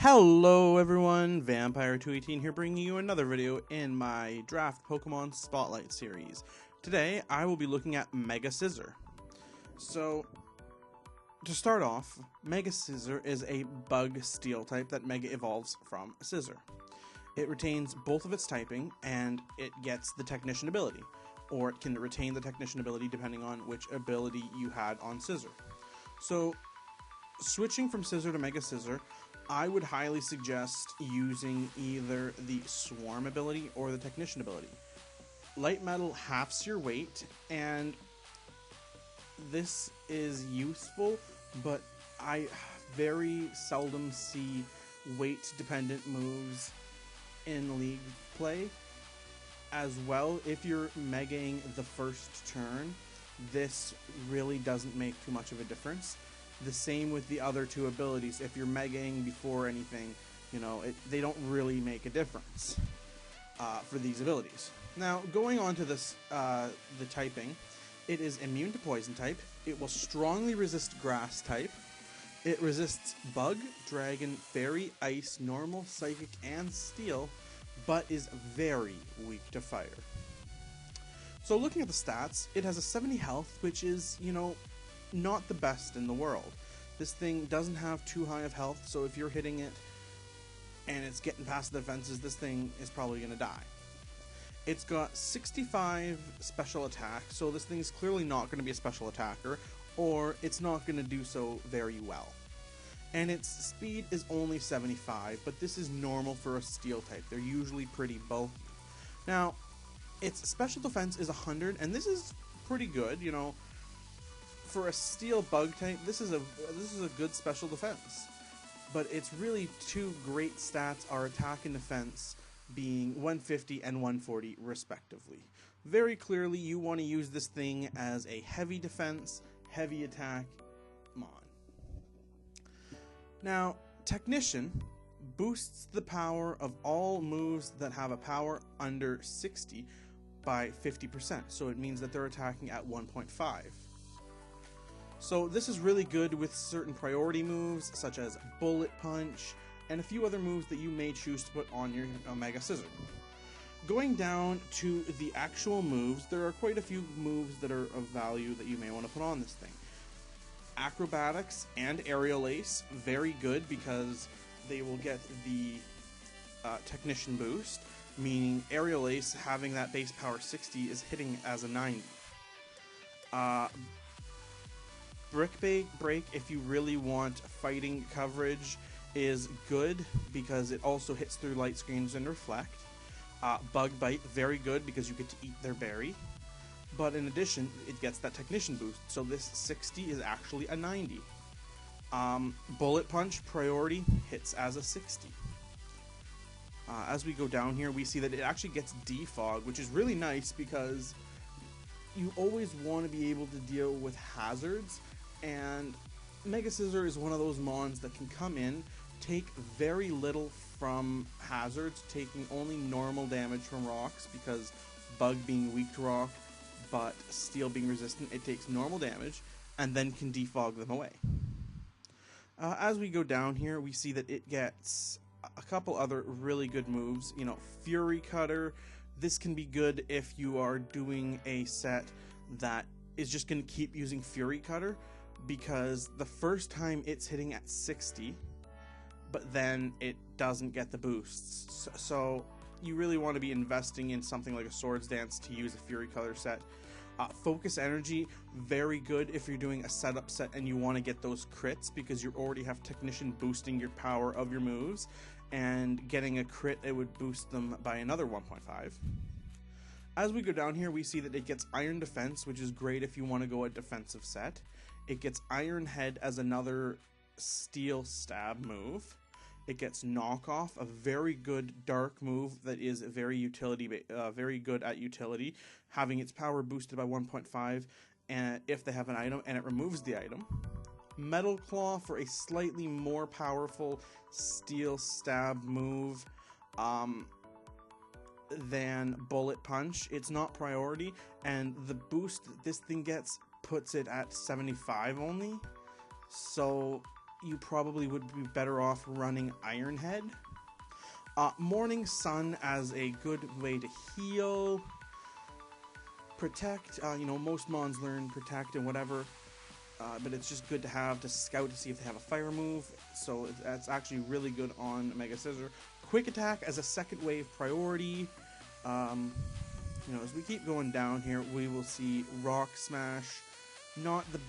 Hello everyone, Vampire218 here bringing you another video in my Draft Pokemon Spotlight series. Today I will be looking at Mega Scizor. So, to start off, Mega Scizor is a bug steel type that Mega evolves from Scizor. It retains both of its typing and it gets the Technician ability, or it can retain the Technician ability depending on which ability you had on Scizor. So, switching from Scizor to Mega Scizor, I would highly suggest using either the Swarm ability or the Technician ability. Light Metal halves your weight, and this is useful, but I very seldom see weight-dependent moves in League play. As well, if you're Megaing the first turn, this really doesn't make too much of a difference. The same with the other two abilities. If you're Megaing before anything, they don't really make a difference for these abilities. Now, going on to this, the typing, it is immune to Poison type. It will strongly resist Grass type. It resists Bug, Dragon, Fairy, Ice, Normal, Psychic, and Steel, but is very weak to Fire. So looking at the stats, it has a 70 health, which is, not the best in the world. This thing doesn't have too high of health, so if you're hitting it and it's getting past the defenses, this thing is probably going to die. It's got 65 special attack, so this thing is clearly not going to be a special attacker, or it's not going to do so very well. And its speed is only 75, but this is normal for a steel type. They're usually pretty bulky. Now, its special defense is 100, and this is pretty good, For a steel bug type, this is a good special defense. But its really two great stats are attack and defense, being 150 and 140 respectively. Very clearly, you want to use this thing as a heavy defense, heavy attack mon. Now, Technician boosts the power of all moves that have a power under 60 by 50%, so it means that they're attacking at 1.5. So this is really good with certain priority moves, such as Bullet Punch, and a few other moves that you may choose to put on your Mega Scizor. Going down to the actual moves, there are quite a few moves that are of value that you may want to put on this thing. Acrobatics and Aerial Ace, very good because they will get the Technician boost, meaning Aerial Ace having that base power 60 is hitting as a 90. Brick Break, if you really want fighting coverage, is good because it also hits through light screens and reflect. Bug Bite, very good because you get to eat their berry. But in addition, it gets that Technician boost, so this 60 is actually a 90. Bullet Punch, priority, hits as a 60. As we go down here, we see that it actually gets Defog, which is really nice because you always want to be able to deal with hazards, and Mega Scizor is one of those mons that can come in, take very little from hazards, taking only normal damage from rocks, because Bug being weak to rock, but Steel being resistant, it takes normal damage, and then can defog them away. As we go down here, we see that it gets a couple other really good moves. Fury Cutter. This can be good if you are doing a set that is just going to keep using Fury Cutter, because the first time it's hitting at 60, but then it doesn't get the boosts. So you really want to be investing in something like a Swords Dance to use a Fury Cutter set. Focus Energy, very good if you're doing a setup set and you want to get those crits, because you already have Technician boosting your power of your moves, and getting a crit, it would boost them by another 1.5. As we go down here, we see that it gets Iron Defense, which is great if you want to go a defensive set. It gets Iron Head as another Steel Stab move. It gets Knockoff, a very good dark move that is very good at utility, having its power boosted by 1.5 and if they have an item, and it removes the item. Metal Claw for a slightly more powerful Steel Stab move than Bullet Punch. It's not priority, and the boost that this thing gets puts it at 75 only. So you probably would be better off running Iron Head. Morning Sun as a good way to heal, protect. Most mons learn protect and whatever, but it's just good to have to scout to see if they have a fire move. So that's actually really good on Mega Scizor. Quick attack as a second wave priority. As we keep going down here, we will see Rock Smash. Not the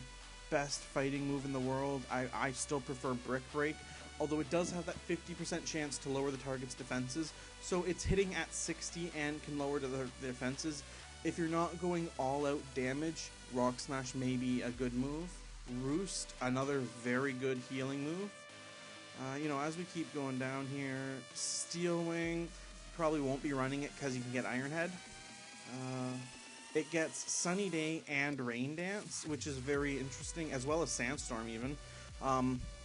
best fighting move in the world. I still prefer Brick Break, although it does have that 50% chance to lower the target's defenses, so it's hitting at 60 and can lower the defenses. If you're not going all out damage, Rock Smash may be a good move. Roost, another very good healing move. As we keep going down here, Steel Wing, probably won't be running it because you can get Iron Head. It gets Sunny Day and Rain Dance, which is very interesting, as well as Sandstorm even,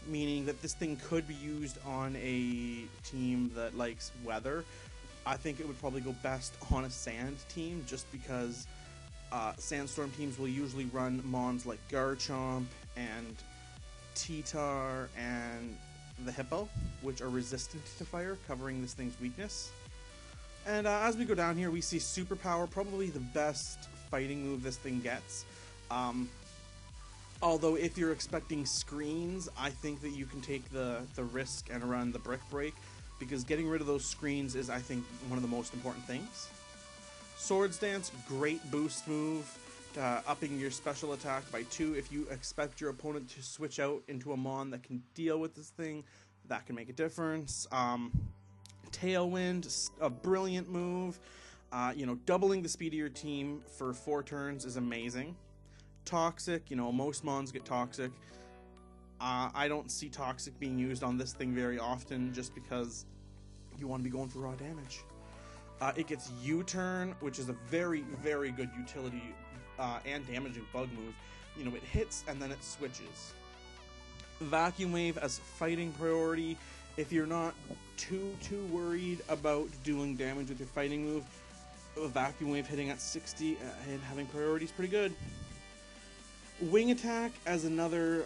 meaning that this thing could be used on a team that likes weather. I think it would probably go best on a sand team, just because Sandstorm teams will usually run mons like Garchomp and T-Tar and the Hippo, which are resistant to fire, covering this thing's weakness. And as we go down here, we see Superpower, probably the best fighting move this thing gets. Although if you're expecting screens, I think that you can take the risk and run the Brick Break, because getting rid of those screens is, I think, one of the most important things. Swords Dance, great boost move, upping your special attack by 2. If you expect your opponent to switch out into a mon that can deal with this thing, that can make a difference. Tailwind, a brilliant move. Doubling the speed of your team for 4 turns is amazing. Toxic, most mons get Toxic. I don't see Toxic being used on this thing very often, just because you want to be going for raw damage. It gets U-Turn, which is a very, very good utility and damaging bug move. It hits and then it switches. Vacuum Wave as fighting priority. If you're not too worried about doing damage with your fighting move, a Vacuum Wave hitting at 60 and having priority is pretty good. Wing Attack as another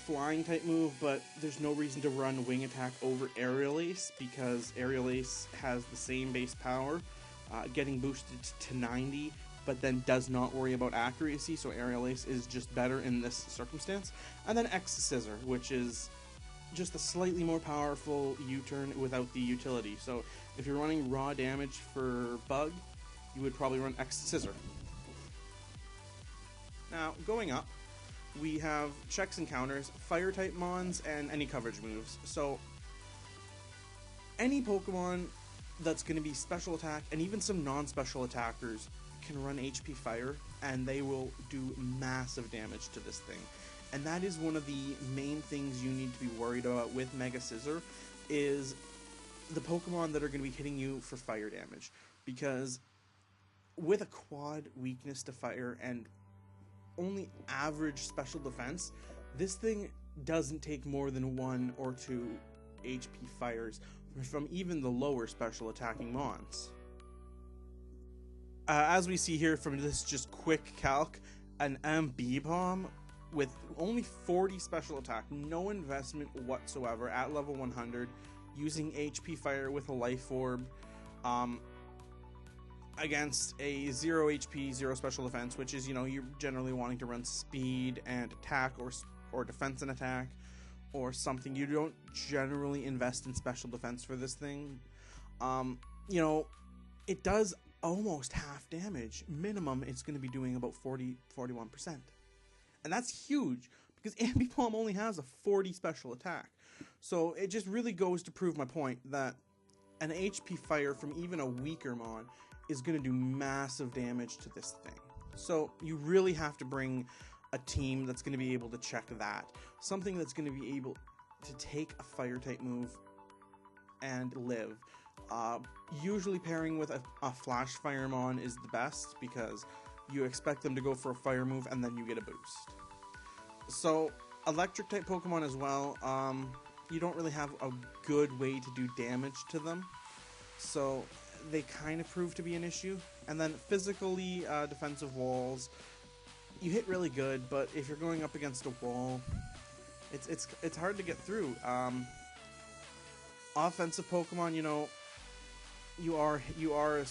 flying type move, but there's no reason to run Wing Attack over Aerial Ace, because Aerial Ace has the same base power, getting boosted to 90, but then does not worry about accuracy, so Aerial Ace is just better in this circumstance. And then X Scizor, which is just a slightly more powerful U-turn without the utility. So if you're running raw damage for Bug, you would probably run X Scizor. Now, going up, we have checks and counters, fire-type mons, and any coverage moves. So, any Pokemon that's going to be special attack, and even some non-special attackers, can run HP Fire, and they will do massive damage to this thing. And that is one of the main things you need to be worried about with Mega Scizor, is the Pokemon that are going to be hitting you for fire damage. Because with a quad weakness to fire and only average special defense, this thing doesn't take more than 1 or 2 HP fires from even the lower special attacking mons. As we see here from this just quick calc, an MB Bomb with only 40 special attack, no investment whatsoever at level 100, using HP Fire with a Life Orb, against a 0 HP, 0 special defense, which is, you're generally wanting to run speed and attack, or defense and attack, or something. You don't generally invest in special defense for this thing. It does almost half damage. Minimum, it's going to be doing about 41%. And that's huge, because Ambipom only has a 40 special attack. So it just really goes to prove my point that an HP Fire from even a weaker mon is going to do massive damage to this thing. So you really have to bring a team that's going to be able to check that. Something that's going to be able to take a fire type move and live. Usually pairing with a Flash Firemon is the best, because you expect them to go for a fire move and then you get a boost. So electric type Pokemon as well, you don't really have a good way to do damage to them. So they kind of prove to be an issue. And then physically, defensive walls, you hit really good, but if you're going up against a wall, It's hard to get through. Offensive Pokemon, you know, you are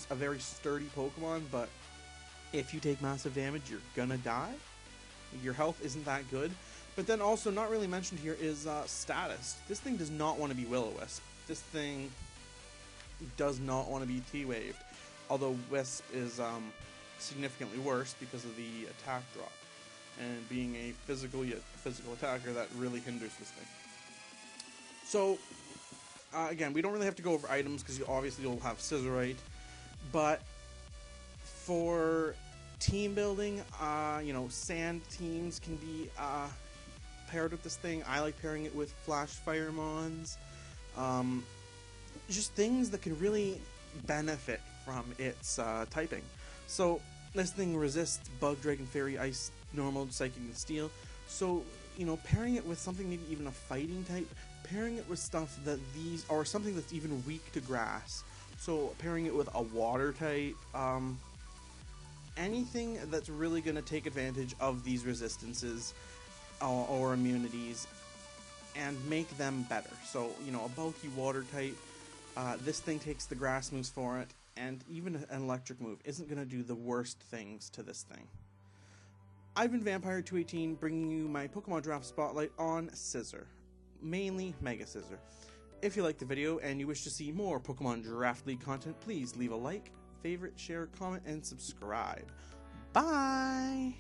a very sturdy Pokemon, but if you take massive damage, you're gonna die. Your health isn't that good. But then also, not really mentioned here is status. This thing does not want to be Will-O-Wisp. This thing does not want to be T-Waved. Although Wisp is significantly worse because of the attack drop. And being a physical attacker, that really hinders this thing. So, again, we don't really have to go over items because obviously you'll have Scizorite. But for team building, you know, sand teams can be paired with this thing. I like pairing it with Flash Firemons. Just things that can really benefit from its typing. So this thing resists Bug, Dragon, Fairy, Ice, Normal, Psychic, and Steel. So, you know, pairing it with something, maybe even a fighting type, pairing it with stuff that these, or something that's even weak to grass. So pairing it with a water type, anything that's really going to take advantage of these resistances or immunities and make them better. So, you know, a bulky water type, this thing takes the grass moves for it, and even an electric move isn't going to do the worst things to this thing. I've been Vampire218, bringing you my Pokemon Draft Spotlight on Scizor, mainly Mega Scizor. If you liked the video and you wish to see more Pokemon Draft League content, please leave a like, favorite, share, comment, and subscribe. Bye!